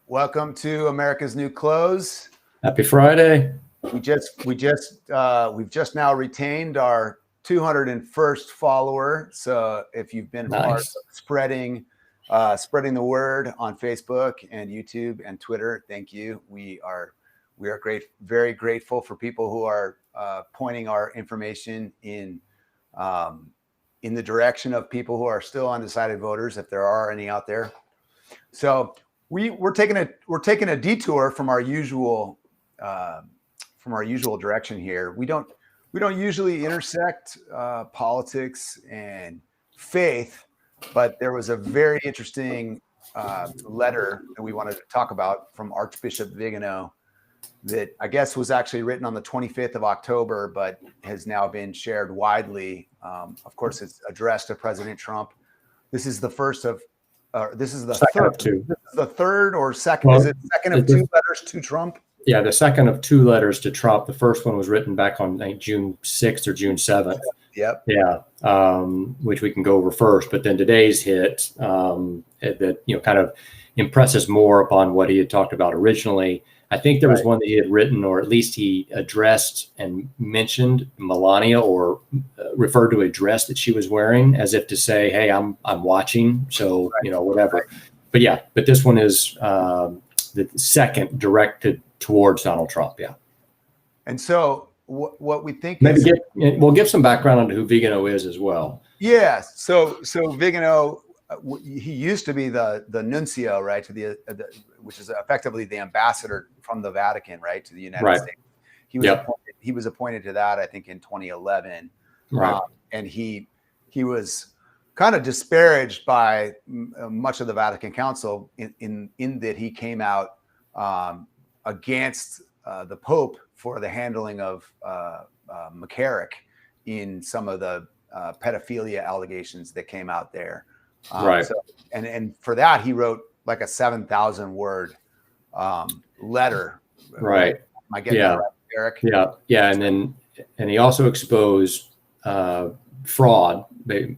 Welcome to America's New Clothes. Happy Friday. We've just now retained our 201st follower. So if you've been part of spreading the word on Facebook and YouTube and Twitter, thank you. We are very grateful for people who are pointing our information in the direction of people who are still undecided voters, if there are any out there. So we're taking a detour from our usual direction here. We don't usually intersect politics and faith, but there was a very interesting letter that we wanted to talk about from Archbishop Vigano that I guess was actually written on the 25th of October, but has now been shared widely. Of course, it's addressed to President Trump. This is the first of. This is the third of two. This is the third or second. Well, is it second of two letters to Trump? Yeah, the second of two letters to Trump. The first one was written back on June 6th or June 7th. Yep. Yeah, which we can go over first. But then today's hit that kind of impresses more upon what he had talked about originally. I think there was one that he had written, or at least he addressed and mentioned Melania, or referred to a dress that she was wearing, as if to say, "Hey, I'm watching." So whatever. But yeah, but this one is the second directed towards Donald Trump. Yeah. And so what we think we'll give some background on who Vigano is as well. Yeah. So Vigano. He used to be the nuncio, right, to the which is effectively the ambassador from the Vatican, right, to the United States. He was appointed to that, I think, in 2011, and he was kind of disparaged by much of the Vatican Council in that he came out against the Pope for the handling of McCarrick in some of the pedophilia allegations that came out there. So, and for that, he wrote like a 7,000 word letter. Right. Am I getting that right, Eric? Yeah. And he also exposed fraud,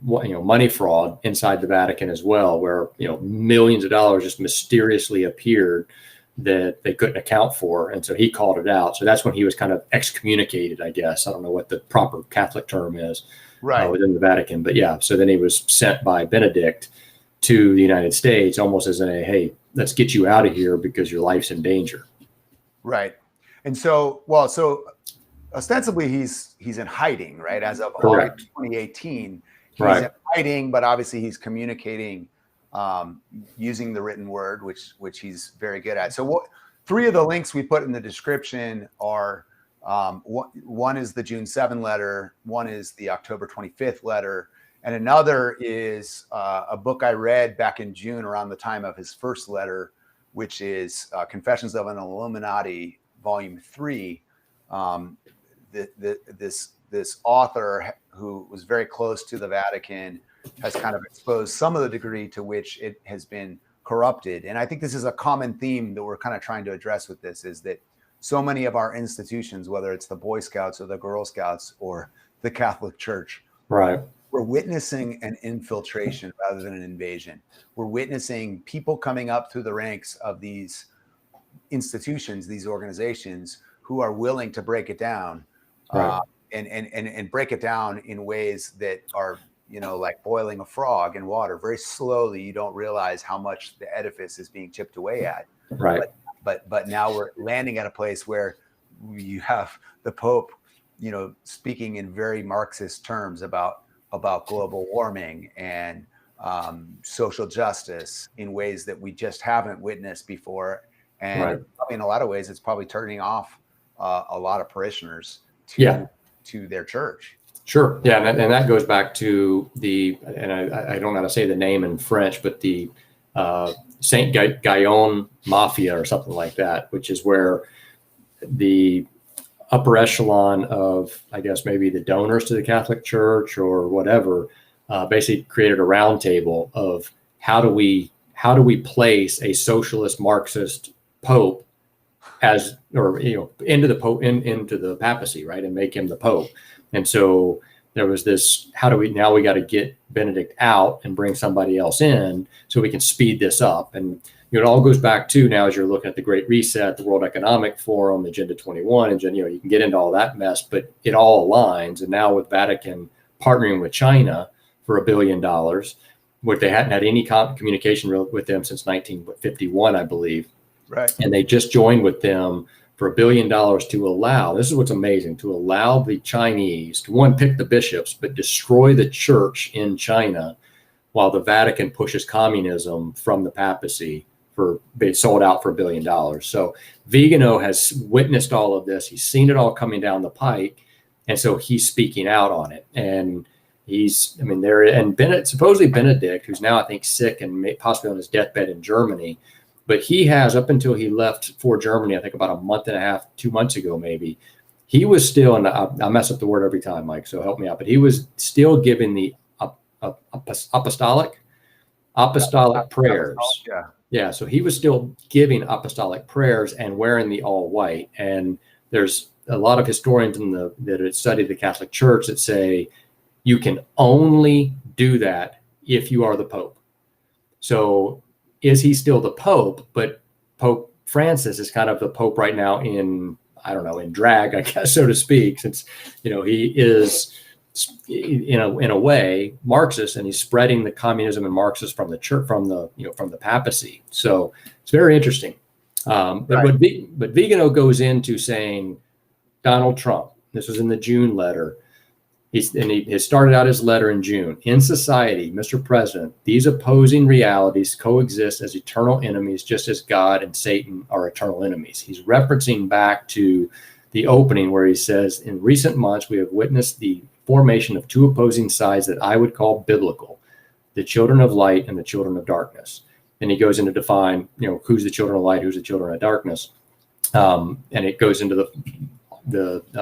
money fraud inside the Vatican as well, where, millions of dollars just mysteriously appeared that they couldn't account for. And so he called it out. So that's when he was kind of excommunicated, I guess. I don't know what the proper Catholic term is. Within the Vatican. But yeah, so then he was sent by Benedict to the United States, almost as in hey, let's get you out of here because your life's in danger. Right. And so ostensibly he's in hiding, right? As of August 2018, he's in hiding, but obviously he's communicating using the written word, which he's very good at. So three of the links we put in the description are one is the June 7 letter, one is the October 25th letter, and another is a book I read back in June around the time of his first letter, which is Confessions of an Illuminati, Volume 3. This author, who was very close to the Vatican, has kind of exposed some of the degree to which it has been corrupted. And I think this is a common theme that we're kind of trying to address with this, is that so many of our institutions, whether it's the Boy Scouts or the Girl Scouts or the Catholic Church, we're witnessing an infiltration rather than an invasion. We're witnessing people coming up through the ranks of these institutions, these organizations, who are willing to break it down, and break it down in ways that are, like boiling a frog in water. Very slowly, you don't realize how much the edifice is being chipped away at. But now we're landing at a place where you have the Pope, speaking in very Marxist terms about global warming and social justice in ways that we just haven't witnessed before. And in a lot of ways, it's probably turning off a lot of parishioners to their church. Sure. Yeah. And that goes back to and I don't know how to say the name in French, but the Saint Gaillon Mafia or something like that, which is where the upper echelon of, I guess, maybe the donors to the Catholic Church or whatever, basically created a roundtable of how do we place a socialist Marxist Pope into the papacy, right, and make him the Pope. And so there was this, we got to get Benedict out and bring somebody else in so we can speed this up. And it all goes back to now as you're looking at the Great Reset, the World Economic Forum, Agenda 21, and you can get into all that mess, but it all aligns. And now with Vatican partnering with China for $1 billion, where they hadn't had any communication with them since 1951, I believe. Right. And they just joined with them for $1 billion to allow, this is what's amazing, to allow the Chinese to, one, pick the bishops, but destroy the church in China while the Vatican pushes communism from the papacy for being sold out for $1 billion. So Vigano has witnessed all of this. He's seen it all coming down the pike. And so he's speaking out on it. And supposedly Benedict, who's now I think sick and possibly on his deathbed in Germany, but he has, up until he left for Germany, I think about a month and a half, 2 months ago, maybe, he was still, and I mess up the word every time, Mike, so help me out, but he was still giving the apostolic prayers. Yeah. So he was still giving apostolic prayers and wearing the all white. And there's a lot of historians that have studied the Catholic Church that say you can only do that if you are the Pope. So is he still the Pope? But Pope Francis is kind of the Pope right now in drag, I guess, so to speak, since, he is in a way Marxist, and he's spreading the communism and Marxist from the church, from the papacy. So it's very interesting. But Vigano goes into saying Donald Trump, this was in the June letter. He started out his letter in June. In society, Mr. President, these opposing realities coexist as eternal enemies, just as God and Satan are eternal enemies. He's referencing back to the opening where he says, in recent months, we have witnessed the formation of two opposing sides that I would call biblical, the children of light and the children of darkness. And he goes into define, who's the children of light, who's the children of darkness. And it goes into the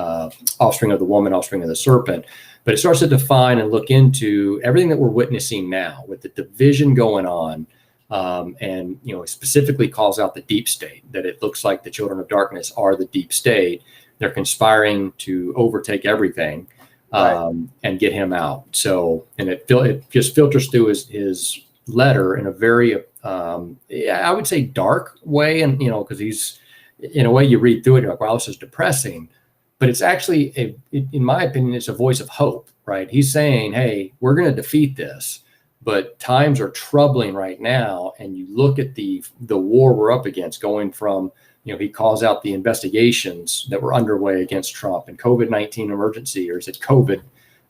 offspring of the woman, offspring of the serpent. But it starts to define and look into everything that we're witnessing now with the division going on. And specifically calls out the deep state, that it looks like the children of darkness are the deep state. They're conspiring to overtake everything. And get him out. So, and it just filters through his letter in a very, I would say, dark way. And, because he's, in a way you read through it, you're like, wow, this is depressing. But it's actually, in my opinion, it's a voice of hope, right? He's saying, hey, we're going to defeat this, but times are troubling right now. And you look at the war we're up against, going from, he calls out the investigations that were underway against Trump and COVID-19 emergency, or is it COVID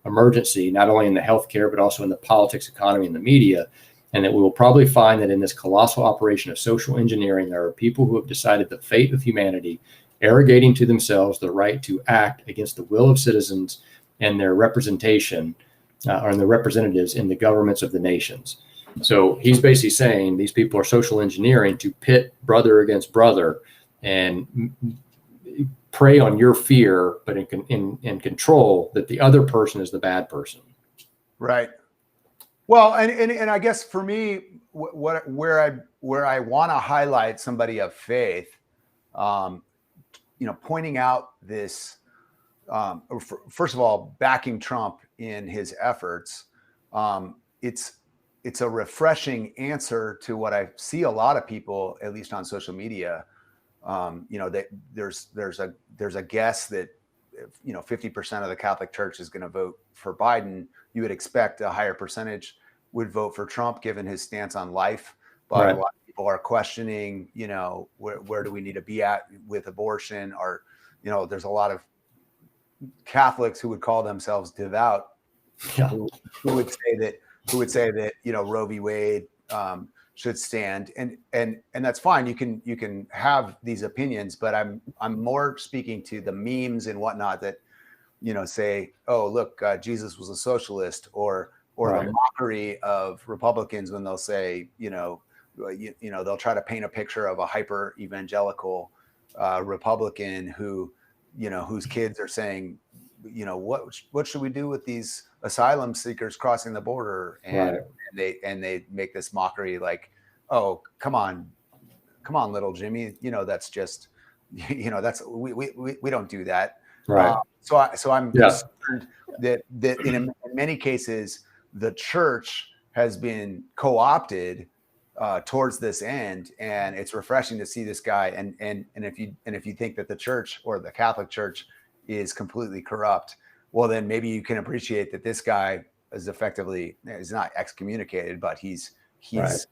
emergency, not only in the healthcare, but also in the politics, economy, and the media. And that we will probably find that in this colossal operation of social engineering, there are people who have decided the fate of humanity, arrogating to themselves the right to act against the will of citizens and their representation or their representatives in the governments of the nations. So he's basically saying these people are social engineering to pit brother against brother and prey on your fear, but in control that the other person is the bad person. Right. Well, and I guess for me, where I want to highlight somebody of faith, pointing out this, first of all, backing Trump in his efforts. It's a refreshing answer to what I see a lot of people, at least on social media. That there's a guess that 50% of the Catholic Church is going to vote for Biden. You would expect a higher percentage would vote for Trump, given his stance on life. But right. A lot of people are questioning, where do we need to be at with abortion? Or, there's a lot of Catholics who would call themselves devout, who would say that Roe v. Wade should stand, and that's fine. You can have these opinions, but I'm more speaking to the memes and whatnot that say, oh, look, Jesus was a socialist, or right. The mockery of Republicans when they'll say, they'll try to paint a picture of a hyper evangelical Republican whose kids are saying, what should we do with these asylum seekers crossing the border? And right. they make this mockery like, oh, come on, little Jimmy, that's just, that's we don't do that. Right. So I'm concerned that in many cases the church has been co-opted towards this end, and it's refreshing to see this guy. And if you think that the church or the Catholic Church is completely corrupt, well, then maybe you can appreciate that this guy is effectively, is not excommunicated, but he's Right.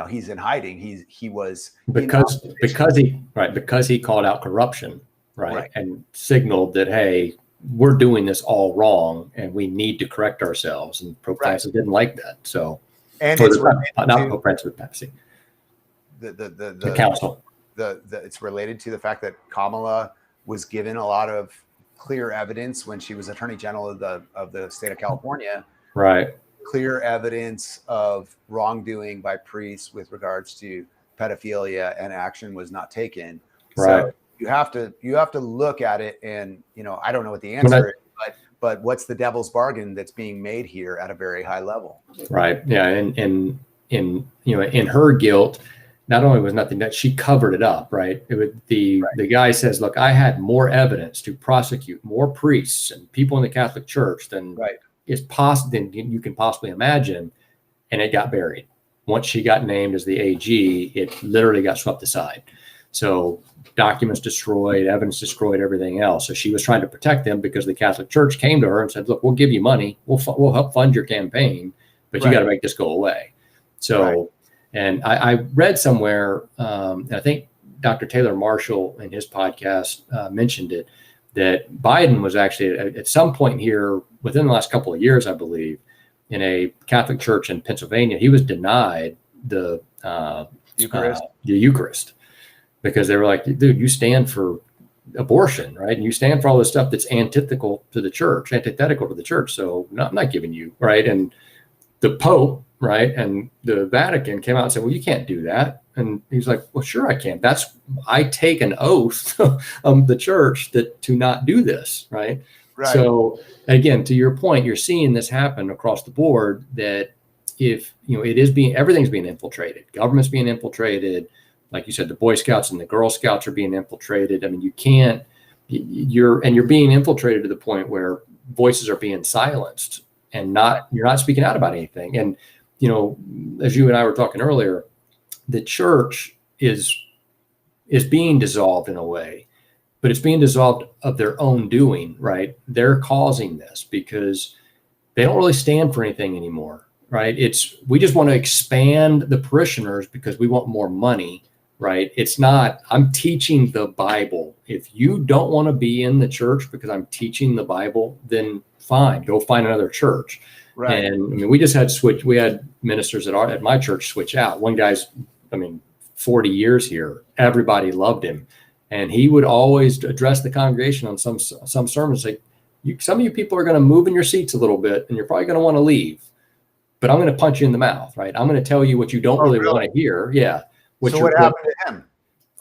he's in hiding. He was because he called out corruption, right, and signaled that, hey, we're doing this all wrong and we need to correct ourselves. And Pope Francis didn't like that. So, and it's not Pope Francis, but papacy. The council. It's related to the fact that Kamala was given a lot of clear evidence when she was Attorney General of the state of California. Right. Clear evidence of wrongdoing by priests with regards to pedophilia, and action was not taken. Right. So you have to look at it, and I don't know what the answer is, but what's the devil's bargain that's being made here at a very high level? Right. Yeah. And in her guilt, not only was nothing that she covered it up, right? The guy says, look, I had more evidence to prosecute more priests and people in the Catholic Church than is possible, than you can possibly imagine. And it got buried. Once she got named as the AG, it literally got swept aside. So documents destroyed, evidence destroyed, everything else. So she was trying to protect them because the Catholic Church came to her and said, look, we'll give you money. We'll help fund your campaign, but you got to make this go away. So, and I read somewhere, and I think Dr. Taylor Marshall in his podcast mentioned it, that Biden was actually at some point here within the last couple of years, I believe, in a Catholic church in Pennsylvania, he was denied the Eucharist. Because they were like, dude, you stand for abortion, right? And you stand for all this stuff that's antithetical to the church. So no, I'm not giving you, right? And the Pope, right, and the Vatican came out and said, well, you can't do that. And he's like, well, sure I can. I take an oath of the church to not do this, right? So again, to your point, you're seeing this happen across the board, that if, everything's being infiltrated, government's being infiltrated. Like you said, the Boy Scouts and the Girl Scouts are being infiltrated. I mean, you're being infiltrated to the point where voices are being silenced and you're not speaking out about anything. And, as you and I were talking earlier, the church is being dissolved in a way, but it's being dissolved of their own doing, right? They're causing this because they don't really stand for anything anymore, right? We just want to expand the parishioners because we want more money. Right. It's not, I'm teaching the Bible. If you don't want to be in the church because I'm teaching the Bible, then fine, go find another church. Right. And I mean, we had ministers at my church switch out. One guy's, 40 years here, everybody loved him. And he would always address the congregation on some sermons, like, some of you people are going to move in your seats a little bit and you're probably going to want to leave, but I'm going to punch you in the mouth. Right. I'm going to tell you what you don't really want to hear. Yeah. So what happened to him?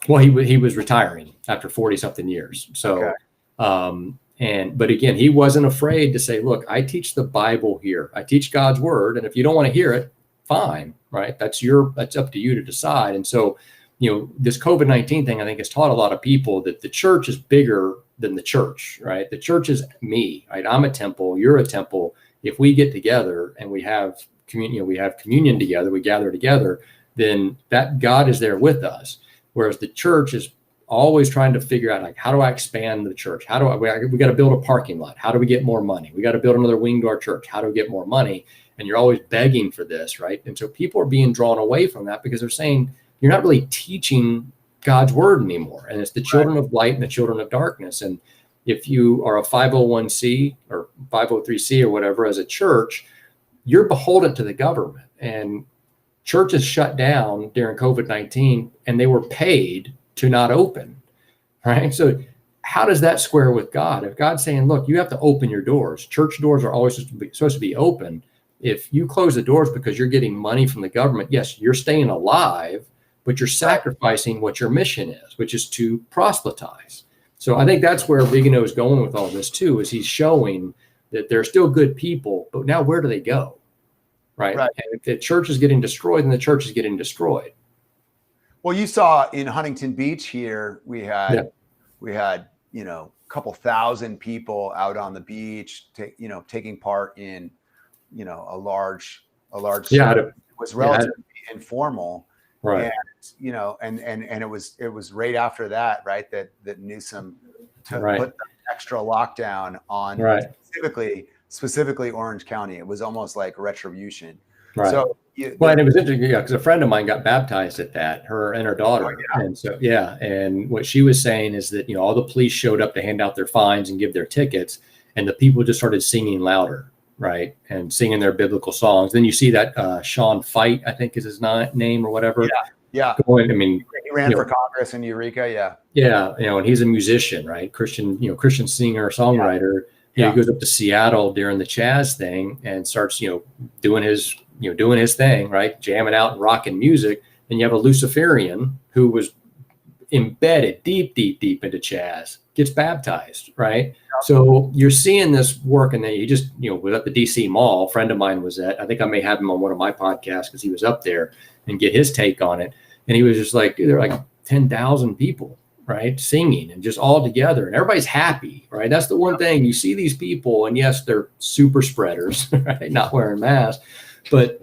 Well, he was retiring after 40 something years. So, but again, he wasn't afraid to say, look, I teach the Bible here. I teach God's word. And if you don't want to hear it, fine. Right. That's up to you to decide. And so, this COVID-19 thing, I think, has taught a lot of people that the church is bigger than the church, right? The church is me, right? I'm a temple. You're a temple. If we get together and we have communion together, we gather together, then that God is there with us. Whereas the church is always trying to figure out, like, how do I expand the church? We got to build a parking lot. How do we get more money? We got to build another wing to our church. How do we get more money? And you're always begging for this, right? And so people are being drawn away from that because they're saying, you're not really teaching God's word anymore. And it's the children of light and the children of darkness. And if you are a 501c or 503c or whatever as a church, you're beholden to the government. And churches shut down during COVID-19 and they were paid to not open, right? So how does that square with God? If God's saying, look, you have to open your doors. Church doors are always supposed to be open. If you close the doors because you're getting money from the government, yes, you're staying alive, but you're sacrificing what your mission is, which is to proselytize. So I think that's where Vigano is going with all this too, is he's showing that they're still good people, but now where do they go? Right. And if the church is getting destroyed, then the church is getting destroyed. Well, you saw in Huntington Beach here, we had, a couple thousand people out on the beach, taking part in, a large, it was relatively informal. Right. And, you know, and it was right after that, right, that Newsom put the extra lockdown on specifically Orange County. It was almost like retribution. Right. So well, and it was interesting, because a friend of mine got baptized at that, her and her daughter. Oh, yeah. And so, and what she was saying is that, all the police showed up to hand out their fines and give their tickets, and the people just started singing louder, right, and singing their biblical songs. Then you see that Sean Fight, I think is his name or whatever. Yeah. Going, I mean, he ran for Congress in Eureka. Yeah. Yeah. And he's a musician, right? Christian singer, songwriter. He goes up to Seattle during the Chaz thing and starts, doing his thing, right? Jamming out and rocking music. And you have a Luciferian who was embedded deep into Chaz, gets baptized, right? Yeah. So you're seeing this work, and then you just, was at the DC Mall. A friend of mine was at, I think I may have him on one of my podcasts because he was up there, and get his take on it. And he was just like, there are like 10,000 people, right, singing and just all together, and everybody's happy, right? That's the one thing. You see these people, and yes, they're super spreaders, right, not wearing masks, but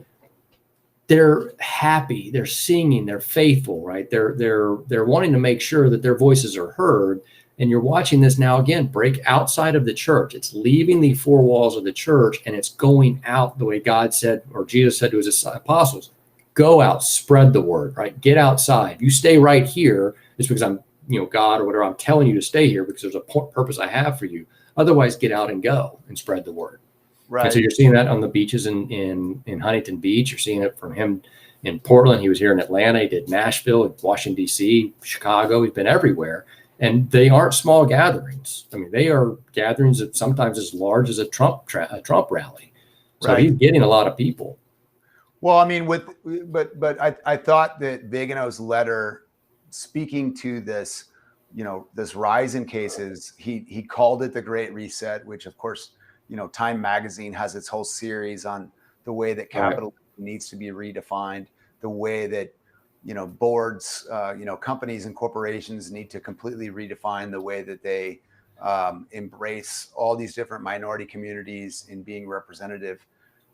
they're happy, they're singing, they're faithful, right? They're wanting to make sure that their voices are heard. And you're watching this now again break outside of the church. It's leaving the four walls of the church, and it's going out the way God said, or Jesus said to his apostles, go out, spread the word, right? Get outside. You stay right here just because I'm, God or whatever, I'm telling you to stay here because there's a purpose I have for you. Otherwise, get out and go and spread the word. Right. And so you're seeing that on the beaches in Huntington Beach. You're seeing it from him in Portland. He was here in Atlanta. He did Nashville, Washington, D.C., Chicago. He's been everywhere. And they aren't small gatherings. I mean, they are gatherings that sometimes as large as a Trump rally. So he's getting a lot of people. Well, I mean, but I thought that Vigano's letter, speaking to this, this rise in cases, he called it the Great Reset, which of course, Time Magazine has its whole series on the way that capitalism needs to be redefined, the way that, boards, companies and corporations need to completely redefine the way that they embrace all these different minority communities in being representative.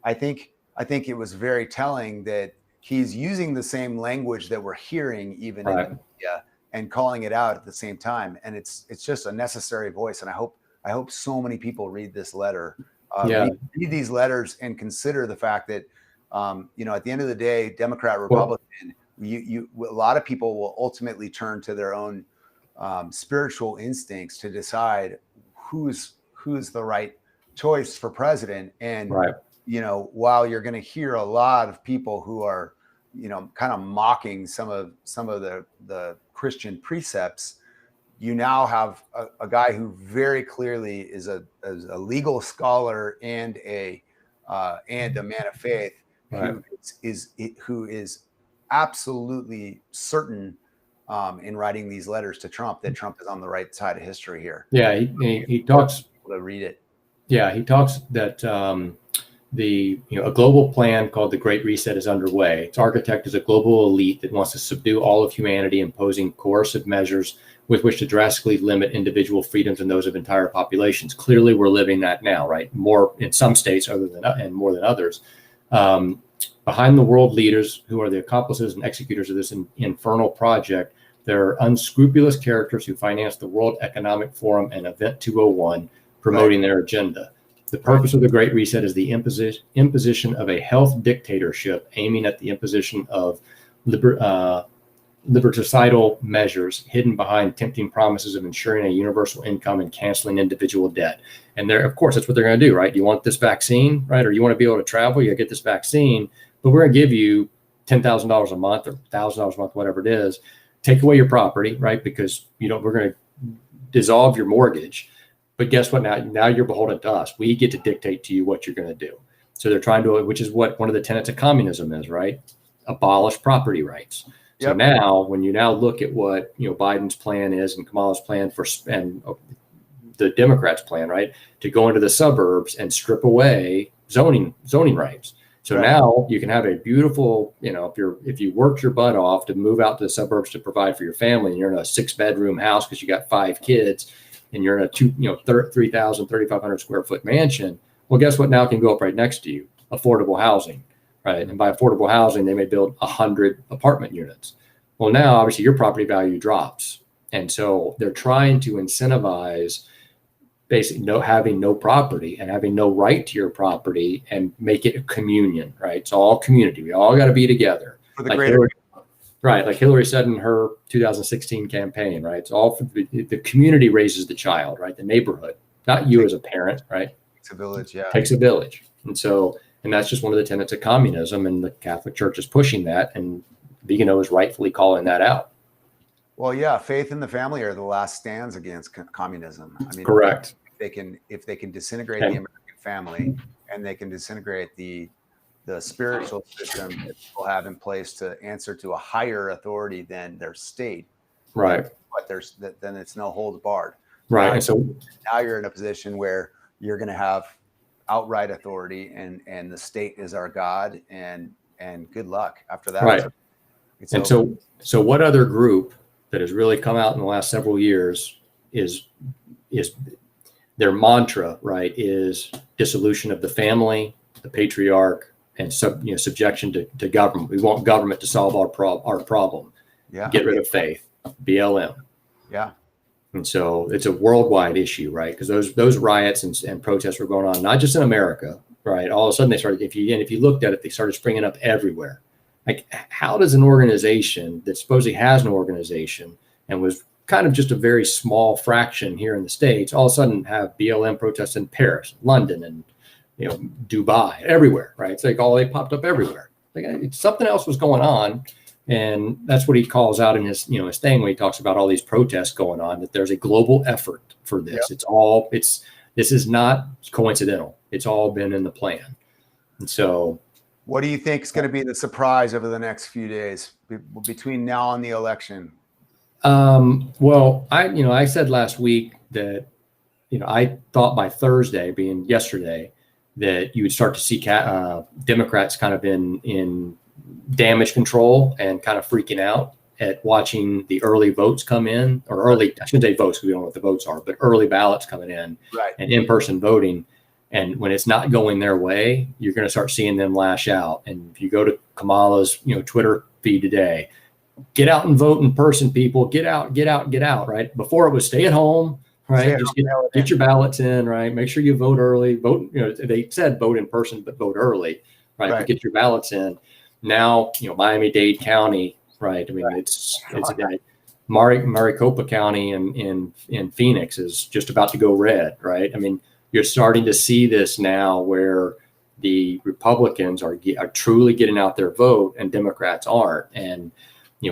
I think it was very telling that he's using the same language that we're hearing even in the media and calling it out at the same time. And it's just a necessary voice. And I hope so many people read this letter, read these letters, and consider the fact that, at the end of the day, Democrat, Republican, a lot of people will ultimately turn to their own spiritual instincts to decide who's the right choice for president. And while you're going to hear a lot of people who are, kind of mocking some of the Christian precepts, you now have a guy who very clearly is a legal scholar and a man of faith, who is absolutely certain in writing these letters to Trump that Trump is on the right side of history here. Yeah, he talks to read it. Yeah, he talks that a global plan called the Great Reset is underway. Its architect is a global elite that wants to subdue all of humanity, imposing coercive measures with which to drastically limit individual freedoms and those of entire populations. Clearly, we're living that now, right? More in some states and more than others. Behind the world leaders who are the accomplices and executors of this infernal project, there are unscrupulous characters who finance the World Economic Forum and Event 201, promoting their agenda. The purpose of the Great Reset is the imposition of a health dictatorship aiming at the imposition of liberticidal measures hidden behind tempting promises of ensuring a universal income and canceling individual debt. And of course, that's what they're going to do, right? You want this vaccine, right? Or you want to be able to travel, you get this vaccine, but we're going to give you $10,000 a month or $1,000 a month, whatever it is, take away your property, right? Because, we're going to dissolve your mortgage. But guess what? Now you're beholden to us. We get to dictate to you what you're going to do. So they're trying to, which is what one of the tenets of communism is, right? Abolish property rights. So now, when you now look at what Biden's plan is and Kamala's plan and the Democrats' plan, right, to go into the suburbs and strip away zoning rights. So now you can have a beautiful, if you worked your butt off to move out to the suburbs to provide for your family, and you're in a 6-bedroom house because you got 5 kids, and you're in a 3,000, 3,500 square foot mansion. Well, guess what? Now can go up right next to you, affordable housing. right? And by affordable housing, they may build 100 apartment units. Well, now obviously your property value drops. And so they're trying to incentivize basically having no property and having no right to your property and make it a communion, right? It's all community. We all got to be together. For the greater Hillary, right. Like Hillary said in her 2016 campaign, right? It's all for the community raises the child, right? The neighborhood, not you as a parent, right? Takes a village, yeah. Takes a village. And that's just one of the tenets of communism, and the Catholic Church is pushing that, and Vigano is rightfully calling that out. Well, yeah, faith in the family are the last stands against communism. I mean, correct. If they can disintegrate the American family, and they can disintegrate the spiritual system that people have in place to answer to a higher authority than their state, right? But then it's no holds barred, right? Now, and so now you're in a position where you're going to have outright authority, and the state is our God, and good luck after that. Right. So what other group that has really come out in the last several years is their mantra, right, is dissolution of the family, the patriarch, and subjection to government. We want government to solve our problem. Yeah. Get rid of faith. BLM. Yeah. And so it's a worldwide issue, right? Because those riots and protests were going on not just in America, right? All of a sudden they started. If you looked at it, they started springing up everywhere. Like, how does an organization that supposedly has an organization and was kind of just a very small fraction here in the States, all of a sudden have BLM protests in Paris, London, and Dubai, everywhere, right? It's like they popped up everywhere. Like, something else was going on, and that's what he calls out in his his thing when he talks about all these protests going on. That there's a global effort for this. Yep. This is not coincidental. It's all been in the plan, and so. What do you think is going to be the surprise over the next few days between now and the election? Well, I said last week that, I thought by Thursday, being yesterday, that you would start to see Democrats kind of in damage control and kind of freaking out at watching the early votes come in, or I shouldn't say votes because we don't know what the votes are, but early ballots coming in, right, and in-person voting. And when it's not going their way, you're going to start seeing them lash out. And if you go to Kamala's, Twitter feed today, get out and vote in person, people. Get out, get out, get out. Right. Before it was stay at home. Right. Just get your ballots in. Right. Make sure you vote early. Vote. They said vote in person, but vote early. Right. But get your ballots in. Now, Miami-Dade County. Right. I mean, it's Maricopa County in Phoenix is just about to go red. Right. I mean, you're starting to see this now where the Republicans are truly getting out their vote and Democrats aren't. And,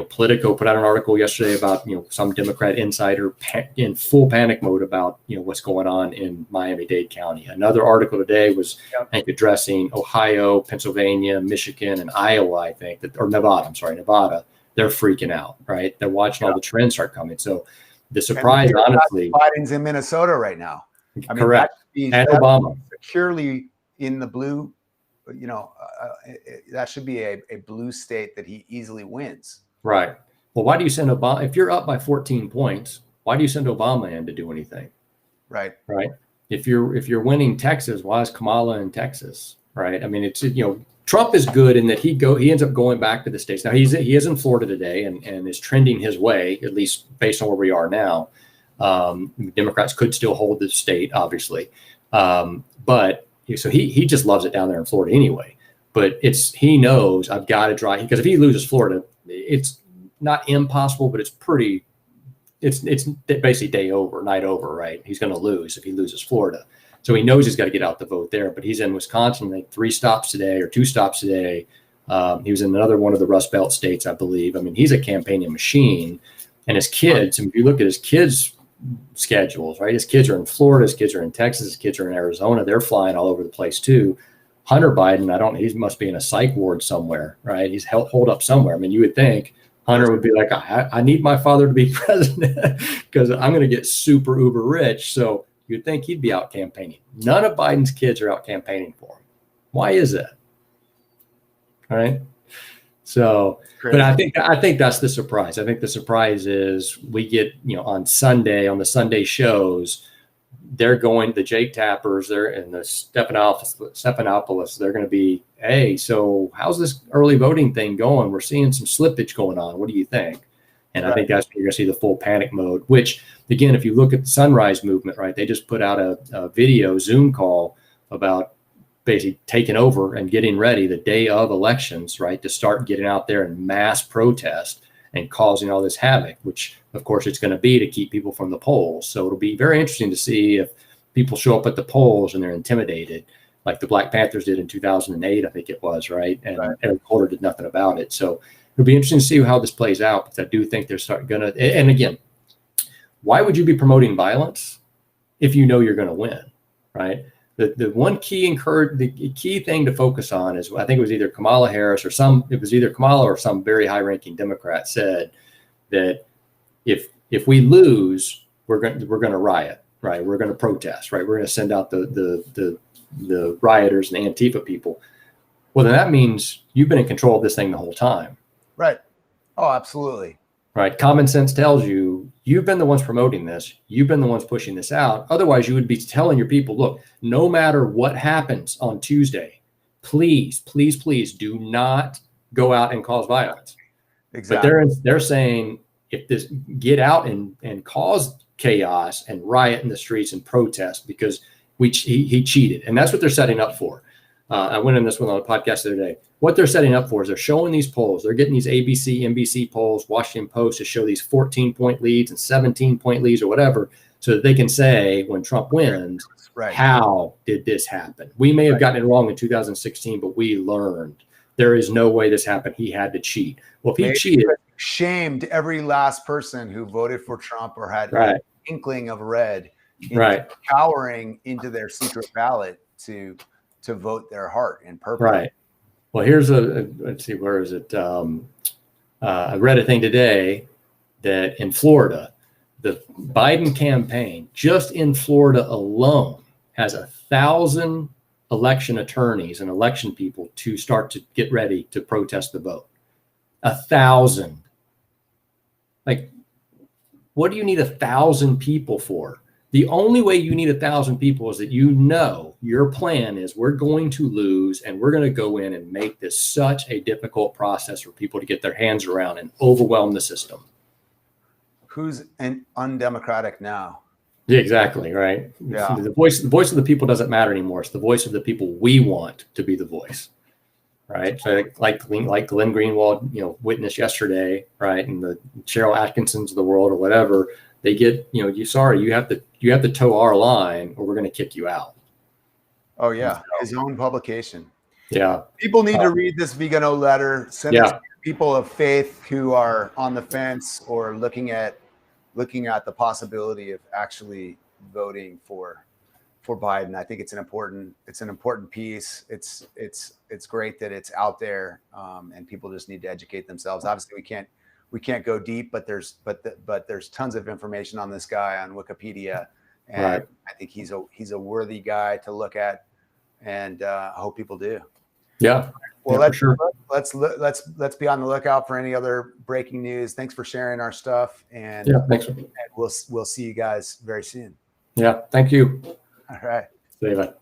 Politico put out an article yesterday about, some Democrat insider in full panic mode about, what's going on in Miami-Dade County. Another article today was, I think, addressing Ohio, Pennsylvania, Michigan, and Iowa, I think, or Nevada. I'm sorry, Nevada. They're freaking out, right? They're watching all the trends start coming. So the surprise, honestly. Biden's in Minnesota right now. I mean, correct. And Obama securely in the blue, that should be a blue state that he easily wins. Right. Well, why do you send Obama? If you're up by 14 points, why do you send Obama in to do anything? Right. Right. If you're winning Texas, why is Kamala in Texas? Right. I mean, it's, Trump is good in that he ends up going back to the states. Now he is in Florida today and is trending his way, at least based on where we are now. Democrats could still hold the state, obviously. But so he just loves it down there in Florida anyway. But he knows I've got to drive, because if he loses Florida, it's not impossible, but it's basically night over, right? He's going to lose if he loses Florida. So he knows he's got to get out the vote there. But he's in Wisconsin, like 2 stops today. He was in another one of the Rust Belt states, I believe. I mean, he's a campaigning machine. And his kids, and if you look at his kids' schedules, right? His kids are in Florida, his kids are in Texas, his kids are in Arizona. They're flying all over the place too. Hunter Biden, he must be in a psych ward somewhere, right? He's holed up somewhere. I mean, you would think Hunter would be like, I need my father to be president because I'm going to get super uber rich. So you'd think he'd be out campaigning. None of Biden's kids are out campaigning for him. Why is that? All right. So, but I think that's the surprise. I think the surprise is we get, on Sunday, on the Sunday shows, they're going, the Jake Tappers, they're and the Stephanopoulos, they're going to be, hey, so how's this early voting thing going? We're seeing some slippage going on. What do you think? And I think that's when you're going to see the full panic mode, which, again, if you look at the Sunrise Movement, right, they just put out a video Zoom call about basically taking over and getting ready the day of elections, right, to start getting out there and mass protest and causing all this havoc, which of course it's going to be to keep people from the polls. So it'll be very interesting to see if people show up at the polls and they're intimidated, like the Black Panthers did in 2008, I think it was, right? And Eric Holder did nothing about it. So it'll be interesting to see how this plays out, because I do think they're going to, and again, why would you be promoting violence if you know you're going to win, right? The one the key thing to focus on is, I think it was either Kamala Harris or some very high ranking Democrat said that if we lose, we're going to riot, right? We're going to protest, right? We're going to send out the rioters and the Antifa people. Well, then that means you've been in control of this thing the whole time. Right. Oh, absolutely. Right. Common sense tells you you've been the ones promoting this. You've been the ones pushing this out. Otherwise, you would be telling your people, look, no matter what happens on Tuesday, please, please, please do not go out and cause violence. Exactly. But they're saying, if this, get out and cause chaos and riot in the streets and protest because he cheated. And that's what they're setting up for. I went in this one on a podcast the other day. What they're setting up for is they're showing these polls. They're getting these ABC, NBC polls, Washington Post to show these 14-point leads and 17-point leads or whatever, so that they can say when Trump wins, how did this happen? We may have gotten it wrong in 2016, but we learned there is no way this happened. He had to cheat. Well, if he cheated, shamed every last person who voted for Trump or had an inkling of red, cowering into their secret ballot to vote their heart and purpose. Right. Well, here's let's see, where is it? I read a thing today that in Florida, the Biden campaign, just in Florida alone, has 1,000 election attorneys and election people to start to get ready to protest the vote. 1,000. Like, what do you need 1,000 people for? The only way you need 1,000 people is that your plan is, we're going to lose and we're going to go in and make this such a difficult process for people to get their hands around and overwhelm the system. Who's undemocratic now? Yeah, exactly, right? Yeah. The voice of the people doesn't matter anymore. It's the voice of the people we want to be the voice, right? So like Glenn Greenwald, witnessed yesterday, right? And the Cheryl Atkinsons of the world or whatever. They get, you have to toe our line or we're going to kick you out. Oh yeah. His own publication. Yeah. People need to read this Vigano letter. Send it to people of faith who are on the fence or looking at the possibility of actually voting for Biden. I think it's an important piece. It's great that it's out there, and people just need to educate themselves. Obviously we can't go deep, but there's tons of information on this guy on Wikipedia, and I think he's a worthy guy to look at, and I hope people do. Yeah. Well, let's be on the lookout for any other breaking news. Thanks for sharing our stuff, and thanks. And we'll see you guys very soon. Yeah, thank you. All right. See you.